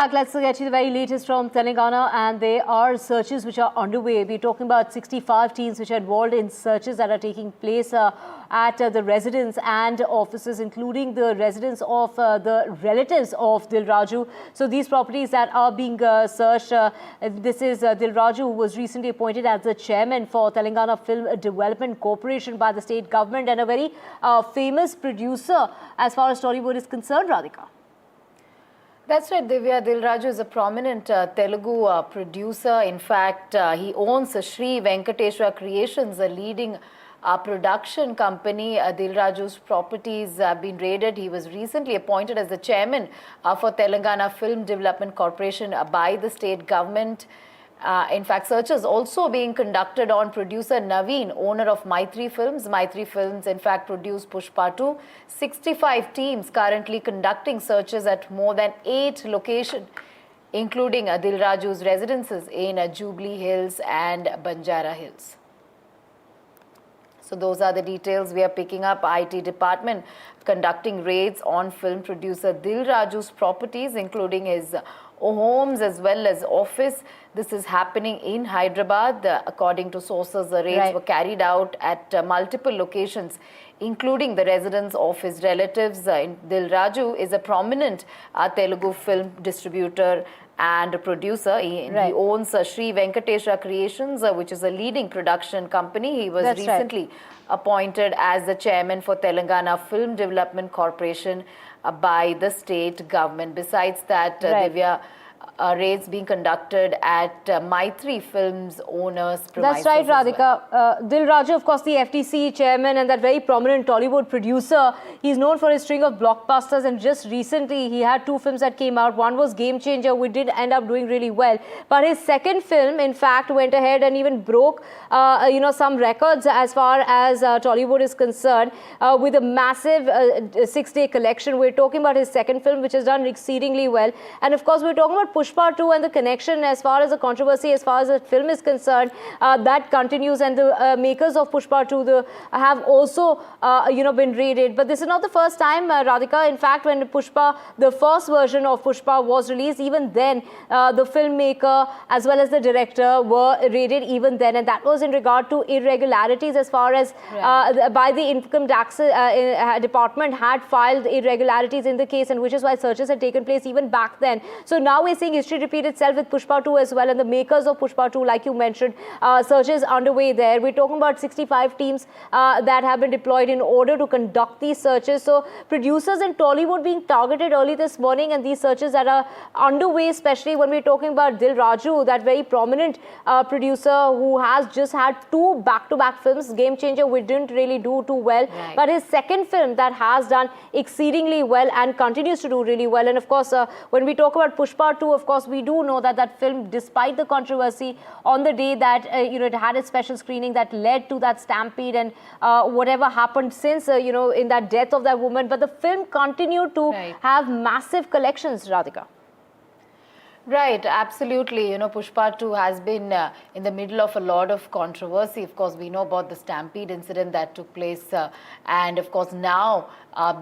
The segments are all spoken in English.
Let's get you the very latest from Telangana, and there are searches which are underway. We're talking about 65 teams which are involved in searches that are taking place at the residence and offices, including the residence of the relatives of Dil Raju. So these properties that are being searched, this is Dil Raju, who was recently appointed as the chairman for Telangana Film Development Corporation by the state government, and a very famous producer as far as Tollywood is concerned, Radhika. That's right, Divya. Dil Raju is a prominent Telugu producer. In fact, he owns Sri Venkateshwara Creations, a leading production company. Dil Raju's properties have been raided. He was recently appointed as the chairman for Telangana Film Development Corporation by the state government. In fact, searches also being conducted on producer Naveen, owner of Maitri Films. Maitri Films, in fact, produced Pushpa 2. 65 teams currently conducting searches at more than 8 locations, including Dil Raju's residences in Jubilee Hills and Banjara Hills. So those are the details we are picking up. IT department conducting raids on film producer Dil Raju's properties, including his homes as well as office. This is happening in Hyderabad. According to sources, the raids were carried out at multiple locations, including the residence of his relatives. Dil Raju is a prominent Telugu film distributor and producer. He owns Sri Venkateshwara Creations, which is a leading production company. He was recently appointed as the chairman for Telangana Film Development Corporation by the state government. Besides that, Divya, raids being conducted at Maitri Films owners' premises. That's right, Radhika. Dil Raju, of course, the FTC chairman and that very prominent Tollywood producer. He's known for his string of blockbusters, and just recently he had 2 films that came out. One was Game Changer, which did end up doing really well. But his second film, in fact, went ahead and even broke, some records as far as Tollywood is concerned, with a massive 6-day collection. We're talking about his second film, which has done exceedingly well. And of course, we're talking about Pushpa 2 and the connection as far as the controversy, as far as the film is concerned, that continues, and the makers of Pushpa 2 have also been raided. But this is not the first time, Radhika. In fact, when Pushpa, the first version of Pushpa was released, even then the filmmaker as well as the director were raided even then, and that was in regard to irregularities as far as by the income tax department had filed irregularities in the case, and which is why searches had taken place even back then. So now we're seeing history repeat itself with Pushpa 2 as well, and the makers of Pushpa 2, like you mentioned, searches underway there. We're talking about 65 teams that have been deployed in order to conduct these searches. So producers in Tollywood being targeted early this morning, and these searches that are underway, especially when we're talking about Dil Raju, that very prominent producer who has just had 2 back-to-back films. Game Changer, which didn't really do too well, but his second film that has done exceedingly well and continues to do really well. And of course, when we talk about Pushpa 2, of course, we do know that that film, despite the controversy on the day that it had its special screening that led to that stampede and whatever happened since in that death of that woman, but the film continued to have massive collections, Radhika. Right, absolutely. Pushpa 2 has been in the middle of a lot of controversy. Of course, we know about the stampede incident that took place. And of course, now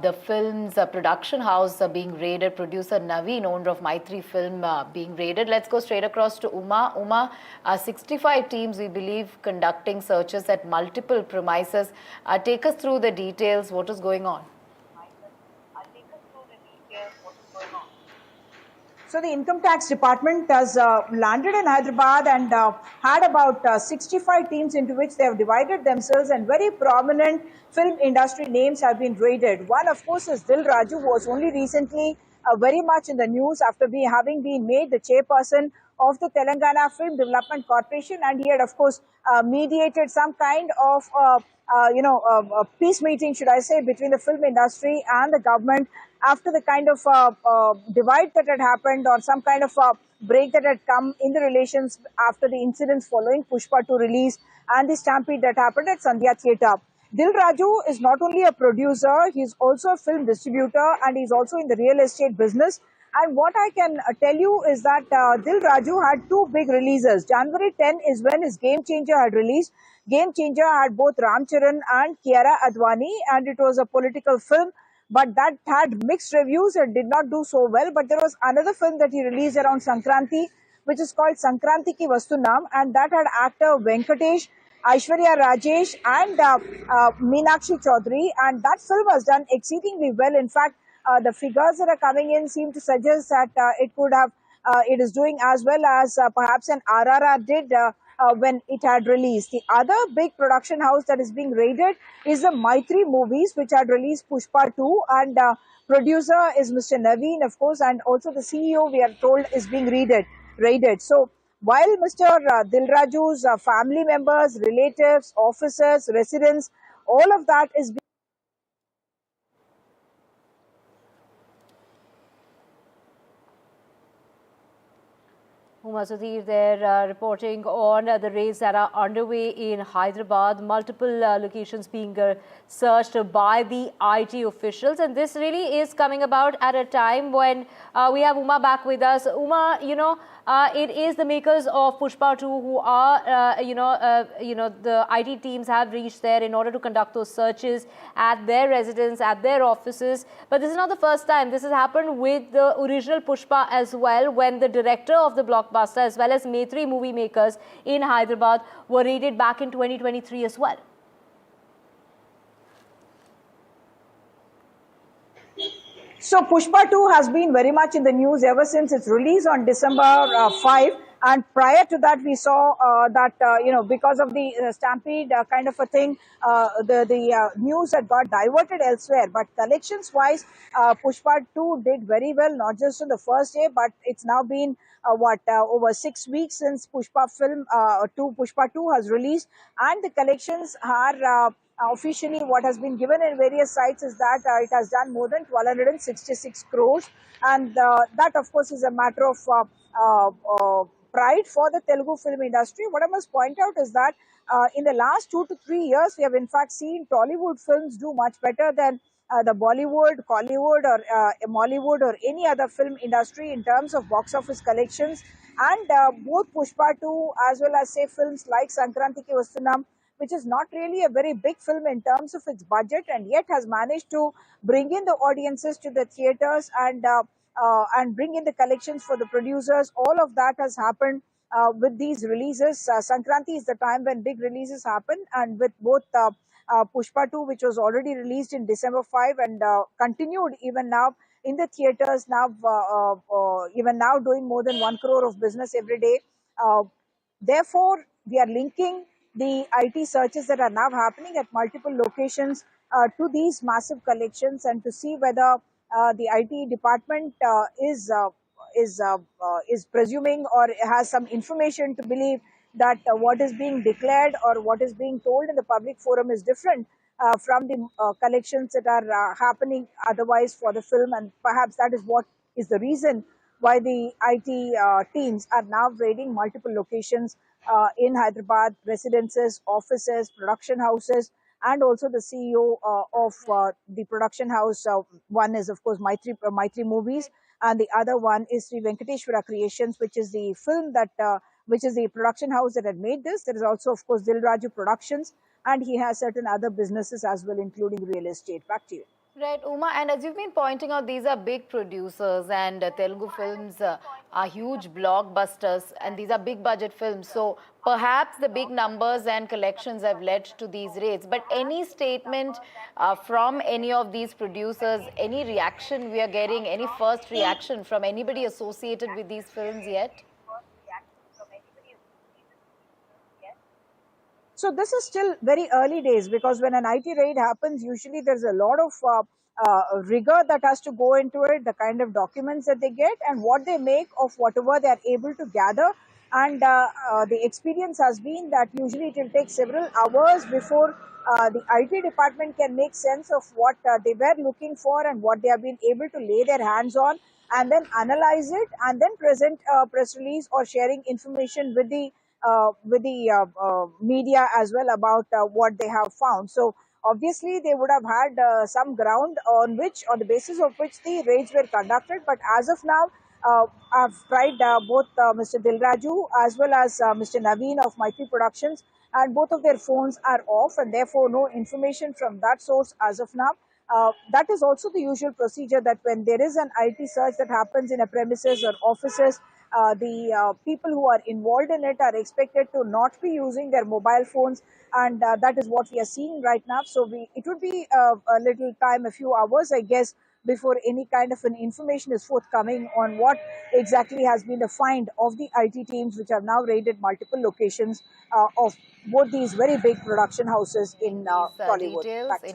the film's production house being raided. Producer Naveen, owner of Maitri Film, being raided. Let's go straight across to Uma. Uma, 65 teams, we believe, conducting searches at multiple premises. Take us through the details. What is going on? So the Income Tax Department has landed in Hyderabad and had about 65 teams into which they have divided themselves, and very prominent film industry names have been raided. One, of course, is Dil Raju, who was only recently very much in the news after having been made the chairperson of the Telangana Film Development Corporation, and he had, of course, mediated some kind of a peace meeting, should I say, between the film industry and the government after the kind of divide that had happened, or some kind of break that had come in the relations after the incidents following Pushpa 2 release and the stampede that happened at Sandhya Theatre. Dil Raju is not only a producer, he is also a film distributor, and he is also in the real estate business. And what I can tell you is that Dil Raju had 2 big releases. January 10 is when his Game Changer had released. Game Changer had both Ram Charan and Kiara Advani, and it was a political film but that had mixed reviews. It did not do so well. But there was another film that he released around Sankranti, which is called Sankranti Ki Vastunam, and that had actor Venkatesh, Aishwarya Rajesh, and Meenakshi Chaudhary, and that film was done exceedingly well. In fact, the figures that are coming in seem to suggest that it is doing as well as perhaps an RRR did when it had released. The other big production house that is being raided is the Maitri Movies, which had released Pushpa 2, and producer is Mr. Naveen, of course, and also the CEO, we are told, is being raided. So while Mr. Dilraju's family members, relatives, officers, residents, all of that is being Huma Sudhir there reporting on the raids that are underway in Hyderabad. Multiple locations being searched by the IT officials, and this really is coming about at a time when we have Uma back with us. Uma, it is the makers of Pushpa 2 who are, the IT teams have reached there in order to conduct those searches at their residence, at their offices. But this is not the first time. This has happened with the original Pushpa as well, when the director of the blockbuster as well as Maitri movie makers in Hyderabad were raided back in 2023 as well. So Pushpa 2 has been very much in the news ever since its release on December 5. And prior to that, we saw that, because of the stampede kind of a thing, the news had got diverted elsewhere. But collections-wise, Pushpa 2 did very well, not just on the first day, but it's now been, over 6 weeks since Pushpa 2 has released. And the collections are... officially, what has been given in various sites is that it has done more than 1,266 crores, and that, of course, is a matter of pride for the Telugu film industry. What I must point out is that in the last 2 to 3 years, we have in fact seen Tollywood films do much better than the Bollywood, Collywood, or Mollywood, or any other film industry in terms of box office collections. And both Pushpa 2 as well as, say, films like Sankranti Ki Vastunam, which is not really a very big film in terms of its budget, and yet has managed to bring in the audiences to the theaters and bring in the collections for the producers. All of that has happened with these releases. Sankranti is the time when big releases happen, and with both Pushpa 2, which was already released in December 5 and continued even now in the theaters, even now doing more than 1 crore of business every day. Therefore, we are linking the IT searches that are now happening at multiple locations to these massive collections, and to see whether the IT department is presuming or has some information to believe that what is being declared or what is being told in the public forum is different from the collections that are happening otherwise for the film, and perhaps that is what is the reason why the IT teams are now raiding multiple locations in Hyderabad, residences, offices, production houses, and also the CEO of the production house. One is, of course, Maitri Movies, and the other one is Sri Venkateshwara Creations, which is the film that, which is the production house that had made this. There is also, of course, Dilraju Productions, and he has certain other businesses as well, including real estate. Back to you. Right, Uma, and as you've been pointing out, these are big producers, and Telugu films are huge blockbusters, and these are big budget films. So perhaps the big numbers and collections have led to these raids. But any statement from any of these producers, any reaction we are getting, any first reaction from anybody associated with these films yet? So this is still very early days, because when an IT raid happens, usually there's a lot of rigor that has to go into it, the kind of documents that they get and what they make of whatever they are able to gather. And the experience has been that usually it will take several hours before the IT department can make sense of what they were looking for and what they have been able to lay their hands on, and then analyze it, and then present a press release or sharing information with the media as well about what they have found. So obviously they would have had some ground on the basis of which the raids were conducted. But as of now, I've tried both Mr. Dilraju as well as Mr. Naveen of Maitri Productions, and both of their phones are off, and therefore no information from that source as of now. That is also the usual procedure, that when there is an IT search that happens in a premises or offices, the people who are involved in it are expected to not be using their mobile phones, and that is what we are seeing right now. So it would be a little time, a few hours, I guess, before any kind of an information is forthcoming on what exactly has been the find of the IT teams, which have now raided multiple locations of both these very big production houses in These Tollywood. details. Back to you.